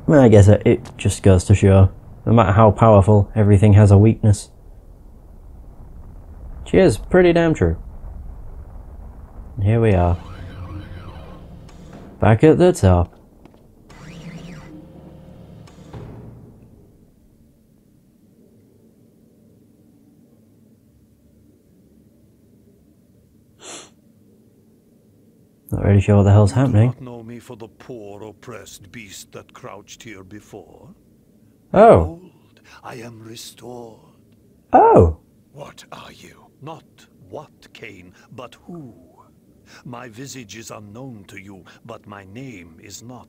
Well, I guess it just goes to show, no matter how powerful, everything has a weakness. Which is pretty damn true. And here we are. Back at the top. Not really sure what the hell's happening. You do not know me for the poor, oppressed beast that crouched here before. Oh. Behold, I am restored. Oh. What are you? Not what, Kain, but who. My visage is unknown to you, but my name is not.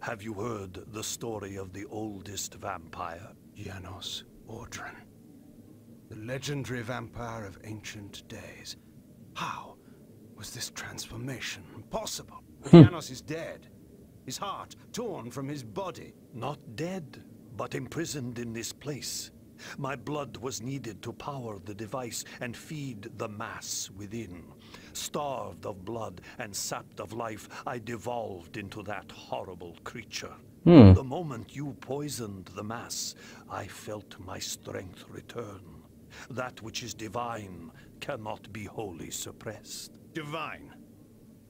Have you heard the story of the oldest vampire? Janos Ordren. The legendary vampire of ancient days. How was this transformation possible? Janos is dead. His heart torn from his body. Not dead, but imprisoned in this place. My blood was needed to power the device and feed the mass within. Starved of blood and sapped of life, I devolved into that horrible creature. The moment you poisoned the mass, I felt my strength return. That which is divine cannot be wholly suppressed. Divine?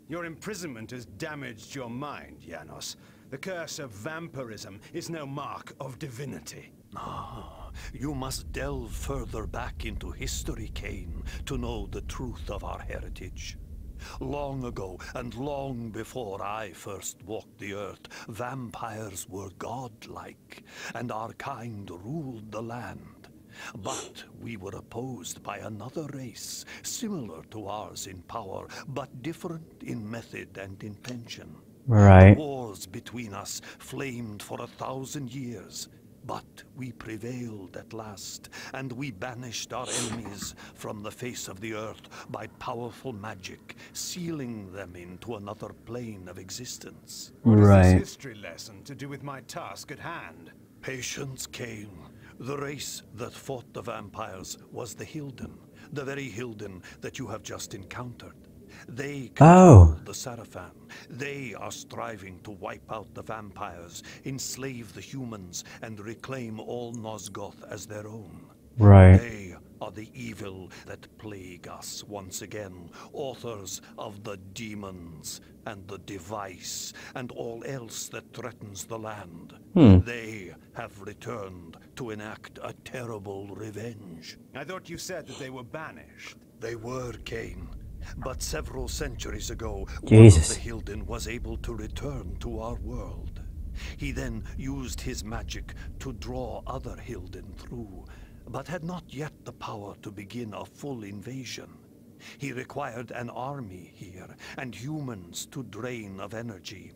Your imprisonment has damaged your mind, Janos. The curse of vampirism is no mark of divinity. Ah, you must delve further back into history, Kain, to know the truth of our heritage. Long ago, and long before I first walked the earth, vampires were godlike, and our kind ruled the land. But we were opposed by another race, similar to ours in power, but different in method and intention. Right. The wars between us flamed for 1,000 years. But we prevailed at last, and we banished our enemies from the face of the earth by powerful magic, sealing them into another plane of existence. What is Right. this history lesson to do with my task at hand? Patience came. The race that fought the vampires was the Hilden, the very Hilden that you have just encountered. They control the Sarafan. They are striving to wipe out the vampires, enslave the humans, and reclaim all Nosgoth as their own. Right. They are the evil that plague us once again, authors of the demons and the device and all else that threatens the land. They have returned to enact a terrible revenge. I thought you said that they were banished. They were, Kain. But several centuries ago, Jesus. one of the Hilden was able to return to our world. He then used his magic to draw other Hilden through, but had not yet the power to begin a full invasion. He required an army here, and humans to drain of energy.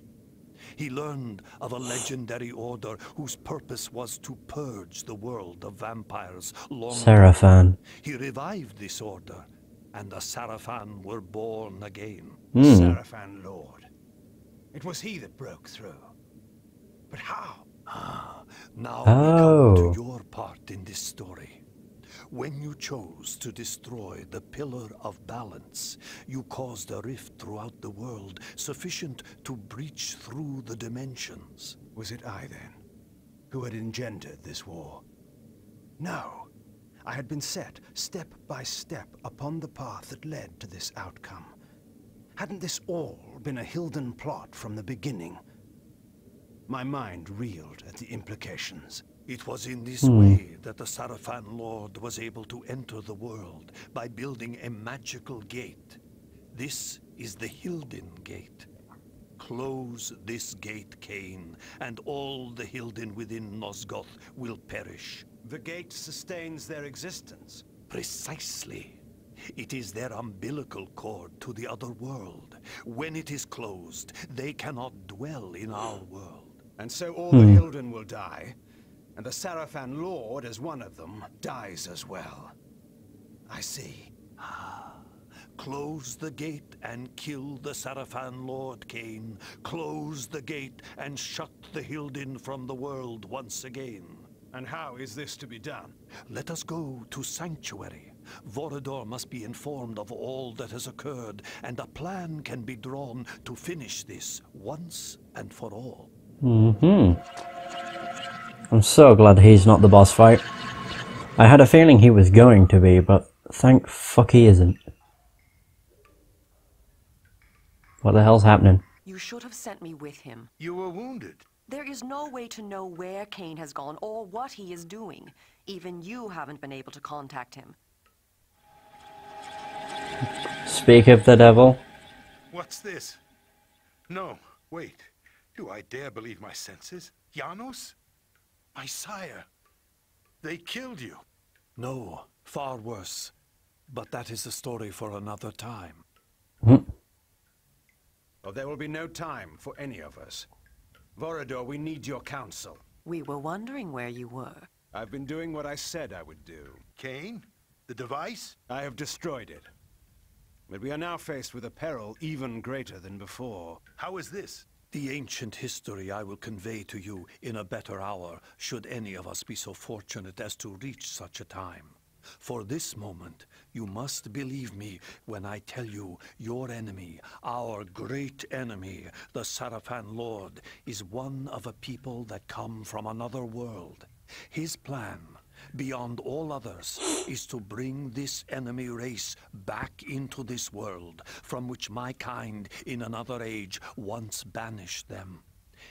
He learned of a legendary order whose purpose was to purge the world of vampires long ago. Sarafan. He revived this order, and the Sarafan were born again. Sarafan Lord. It was he that broke through. But how? Now we come to your part in this story. When you chose to destroy the Pillar of Balance, you caused a rift throughout the world sufficient to breach through the dimensions. Was it I, then, who had engendered this war? No. I had been set, step by step, upon the path that led to this outcome. Hadn't this all been a Hilden plot from the beginning? My mind reeled at the implications. It was in this way that the Sarafan Lord was able to enter the world, by building a magical gate. This is the Hilden Gate. Close this gate, Kain, and all the Hilden within Nosgoth will perish. The gate sustains their existence. Precisely. It is their umbilical cord to the other world. When it is closed, they cannot dwell in our world. And so all the Hilden will die, and the Sarafan Lord, as one of them, dies as well. I see. Close the gate and kill the Sarafan Lord, Kain. Close the gate and shut the Hilden from the world once again. And how is this to be done? Let us go to Sanctuary. Vorador must be informed of all that has occurred, and a plan can be drawn to finish this once and for all. I'm so glad he's not the boss fight. I had a feeling he was going to be, but thank fuck he isn't. What the hell's happening? You should have sent me with him. You were wounded. There is no way to know where Kain has gone or what he is doing. Even you haven't been able to contact him. Speak of the devil. What's this? No, wait. Do I dare believe my senses? Janos? My sire. They killed you. No, far worse. But that is a story for another time. Oh, there will be no time for any of us. Vorador, we need your counsel. We were wondering where you were. I've been doing what I said I would do. Kain? The device? I have destroyed it. But we are now faced with a peril even greater than before. How is this? The ancient history I will convey to you in a better hour, should any of us be so fortunate as to reach such a time. For this moment, you must believe me when I tell you your enemy, our great enemy, the Sarafan Lord, is one of a people that come from another world. His plan, beyond all others, is to bring this enemy race back into this world, from which my kind in another age once banished them.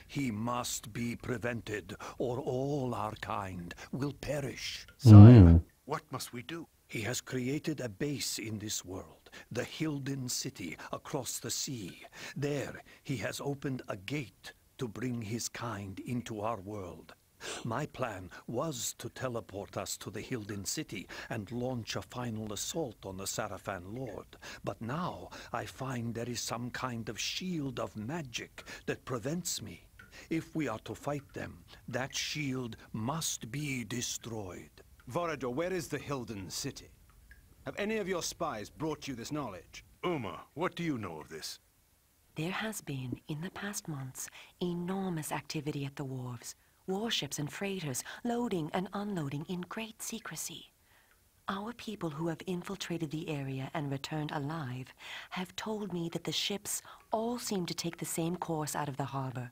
He must be prevented, or all our kind will perish. Sire, what must we do? He has created a base in this world, the Hilden City across the sea. There, he has opened a gate to bring his kind into our world. My plan was to teleport us to the Hilden City and launch a final assault on the Sarafan Lord. But now I find there is some kind of shield of magic that prevents me. If we are to fight them, that shield must be destroyed. Vorador, where is the Hilden City? Have any of your spies brought you this knowledge? Uma, what do you know of this? There has been, in the past months, enormous activity at the wharves. Warships and freighters loading and unloading in great secrecy. Our people who have infiltrated the area and returned alive have told me that the ships all seem to take the same course out of the harbor.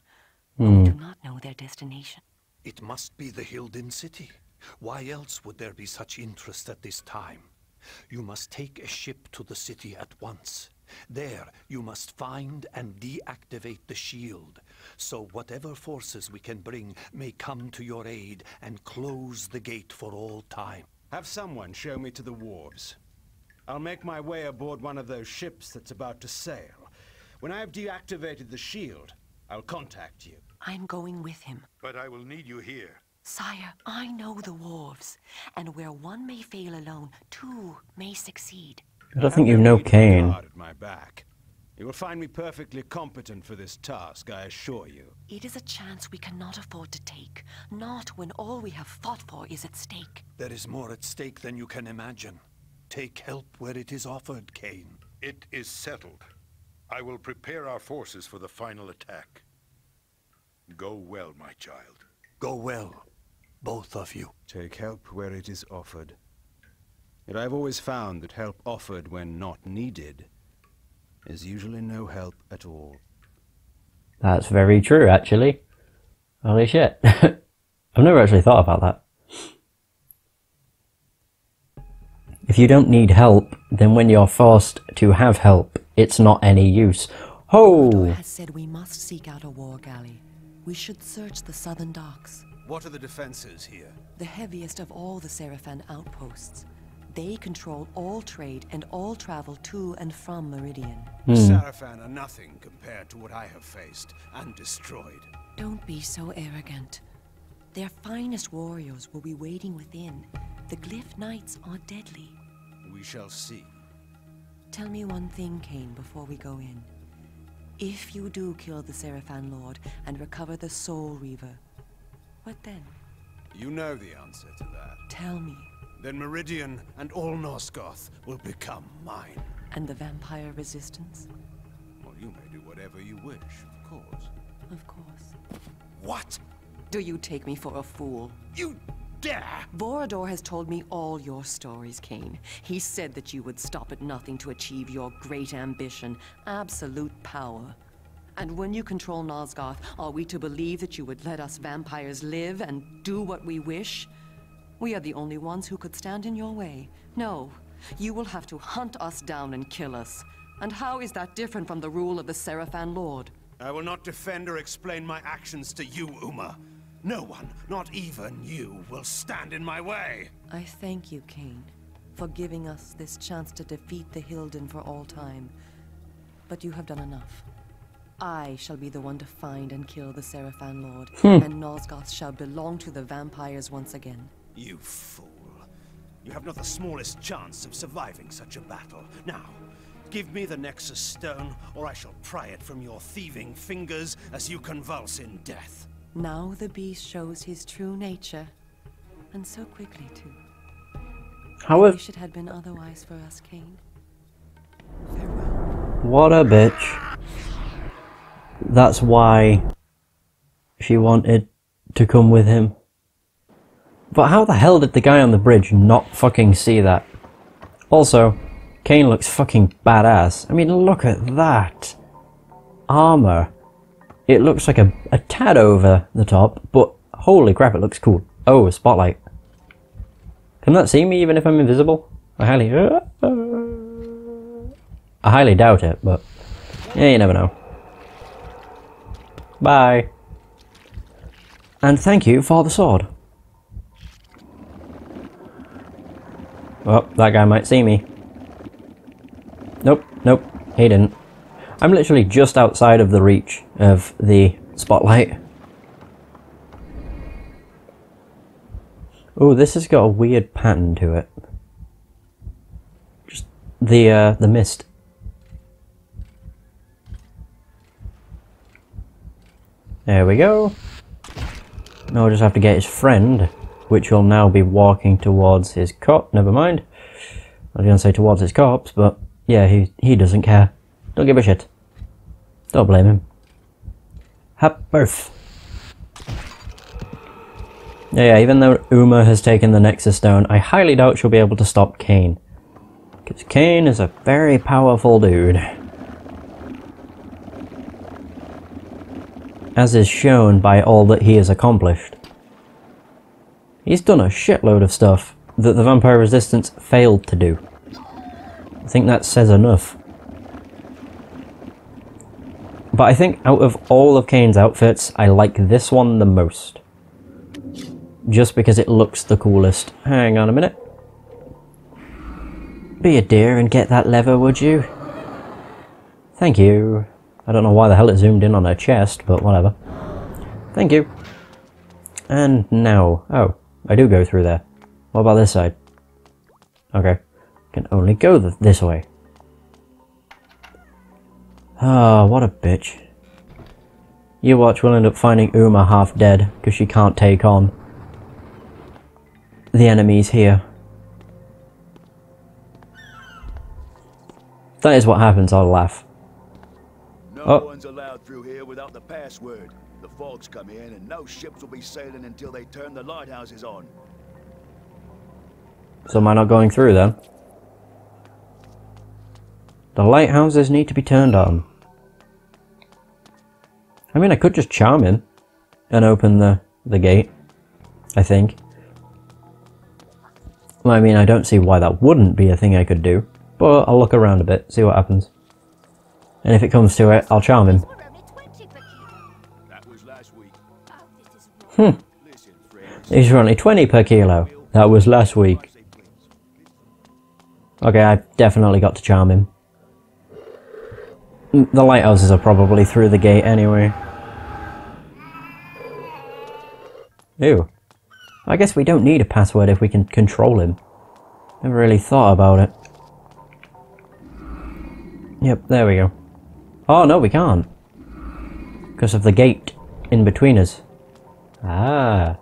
But we do not know their destination. It must be the Hilden City. Why else would there be such interest at this time? You must take a ship to the city at once. There, you must find and deactivate the shield, so whatever forces we can bring may come to your aid and close the gate for all time. Have someone show me to the wharves. I'll make my way aboard one of those ships that's about to sail. When I have deactivated the shield, I'll contact you. I'm going with him. But I will need you here. Sire, I know the wharves, and where one may fail alone, two may succeed. I don't think you know Kain. At my back. You will find me perfectly competent for this task, I assure you. It is a chance we cannot afford to take, not when all we have fought for is at stake. There is more at stake than you can imagine. Take help where it is offered, Kain. It is settled. I will prepare our forces for the final attack. Go well, my child. Go well, both of you. Take help where it is offered. Yet I've always found that help offered when not needed is usually no help at all. That's very true, actually. Holy shit. I've never actually thought about that. If you don't need help, then when you're forced to have help, it's not any use. Ho! Vorador has said we must seek out a war galley. We should search the southern docks. What are the defenses here? The heaviest of all the Sarafan outposts. They control all trade and all travel to and from Meridian. The Sarafan are nothing compared to what I have faced and destroyed. Don't be so arrogant. Their finest warriors will be waiting within. The Glyph Knights are deadly. We shall see. Tell me one thing, Kain, before we go in. If you do kill the Sarafan Lord and recover the Soul Reaver, what then? You know the answer to that. Tell me. Then Meridian and all Nosgoth will become mine. And the vampire resistance? Well, you may do whatever you wish, of course. Of course. What? Do you take me for a fool? You dare! Vorador has told me all your stories, Kain. He said that you would stop at nothing to achieve your great ambition, absolute power. And when you control Nosgoth, are we to believe that you would let us vampires live and do what we wish? We are the only ones who could stand in your way. No, you will have to hunt us down and kill us. And how is that different from the rule of the Sarafan Lord? I will not defend or explain my actions to you, Uma. No one, not even you, will stand in my way. I thank you, Kain, for giving us this chance to defeat the Hilden for all time. But you have done enough. I shall be the one to find and kill the Sarafan Lord, and Nosgoth shall belong to the vampires once again. You fool. You have not the smallest chance of surviving such a battle. Now, give me the Nixxes stone, or I shall pry it from your thieving fingers as you convulse in death. Now the beast shows his true nature, and so quickly too. I wish it had been otherwise for us, Kain. Farewell. What a bitch. That's why she wanted to come with him. But how the hell did the guy on the bridge not fucking see that? Also, Kain looks fucking badass. I mean, look at that. Armor. It looks like a tad over the top, but holy crap, it looks cool. Oh, a spotlight. Can that see me even if I'm invisible? I highly doubt it, but yeah, you never know. Bye. And thank you for the sword. Oh, that guy might see me. Nope, nope, he didn't. I'm literally just outside of the reach of the spotlight. Oh, this has got a weird pattern to it. Just the mist. There we go. Now we'll just have to get his friend, which will now be walking towards his corpse. Never mind. I was going to say towards his corpse, but yeah, he doesn't care. Don't give a shit. Don't blame him. Happy birth. Yeah, even though Uma has taken the Nixxes stone, I highly doubt she'll be able to stop Kain. Because Kain is a very powerful dude. As is shown by all that he has accomplished. He's done a shitload of stuff that the Vampire Resistance failed to do. I think that says enough. But I think out of all of Kain's outfits, I like this one the most. Just because it looks the coolest. Hang on a minute. Be a dear and get that lever, would you? Thank you. I don't know why the hell it zoomed in on her chest, but whatever. Thank you. And now... oh, I do go through there. What about this side? Okay. Can only go this way. Ah, what a bitch. You watch, we'll end up finding Uma half dead, because she can't take on the enemies here. If that is what happens, I'll laugh. No one's allowed through here without the password. The fog's come in and no ships will be sailing until they turn the lighthouses on. So am I not going through then? The lighthouses need to be turned on. I mean, I could just charm him and open the gate, I think. Well, I mean, I don't see why that wouldn't be a thing I could do, but I'll look around a bit, see what happens. And if it comes to it, I'll charm him. That was last week. These are only 20 per kilo. That was last week. Okay, I've definitely got to charm him. The lighthouses are probably through the gate anyway. Ew. I guess we don't need a password if we can control him. Never really thought about it. Yep, there we go. Oh no, we can't. Because of the gate in between us. Ah.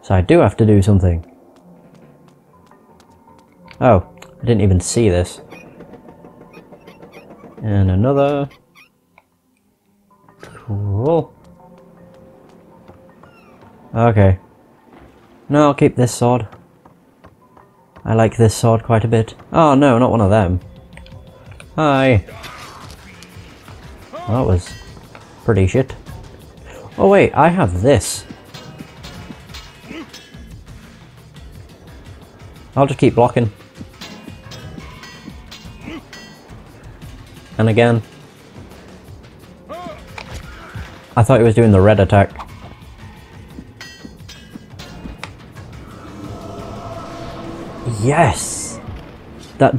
So I do have to do something. Oh, I didn't even see this. And another. Cool. Okay. No, I'll keep this sword. I like this sword quite a bit. Oh no, not one of them. Hi. That was pretty shit. Oh wait, I have this. I'll just keep blocking. And again. I thought he was doing the red attack. Yes! That